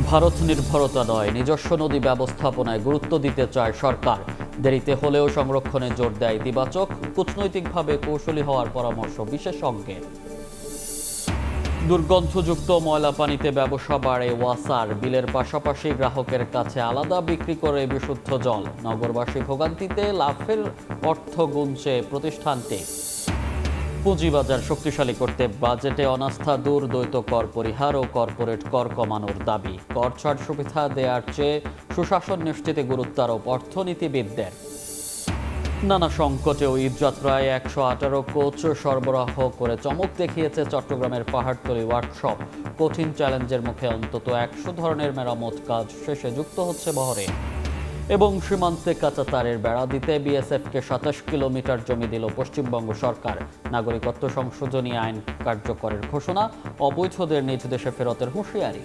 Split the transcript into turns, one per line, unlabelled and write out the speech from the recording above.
ভারত নির্ভরতা নয়, নিজস্ব নদী ব্যবস্থাপনায় গুরুত্ব দিতে চায় সরকার। দেরিতে হলেও সংরক্ষণে জোর দেয় ইতিবাচক, কূটনৈতিকভাবে কৌশলী হওয়ার পরামর্শ বিশেষজ্ঞের। দুর্গন্ধযুক্ত ময়লা পানিতে ব্যবসা বাড়ে ওয়াসার। বিলের পাশাপাশি গ্রাহকের কাছে আলাদা বিক্রি করে বিশুদ্ধ জল। নগরবাসী ভোগান্তিতে, লাভের অর্থ গুনছে প্রতিষ্ঠানটি। পুঁজিবাজার শক্তিশালী করতে বাজেটে অনাস্থা দূর, দ্বৈত কর পরিহার ও কর্পোরেট কর কমানোর দাবি। কর ছাড় সুবিধা দেওয়ার চেয়ে সুশাসন নিশ্চিতে গুরুত্ব আরোপ অর্থনীতিবিদদের। নানা সংকটেও ঈদযাত্রায় ১১৮ কোচ সরবরাহ করে চমক দেখিয়েছে চট্টগ্রামের পাহাড়তলী ওয়ার্কশপ। কঠিন চ্যালেঞ্জের মুখে অন্তত ১০০ ধরনের মেরামত কাজ শেষে যুক্ত হচ্ছে বহরে। এবং সীমান্তে কাঁচা তারের বেড়া দিতে বিএসএফকে ২৭ কিলোমিটার জমি দিল পশ্চিমবঙ্গ সরকার। নাগরিকত্ব সংশোধনী আইন কার্যকরের ঘোষণা, অবৈধদের নিজ দেশে ফেরতের হুঁশিয়ারি।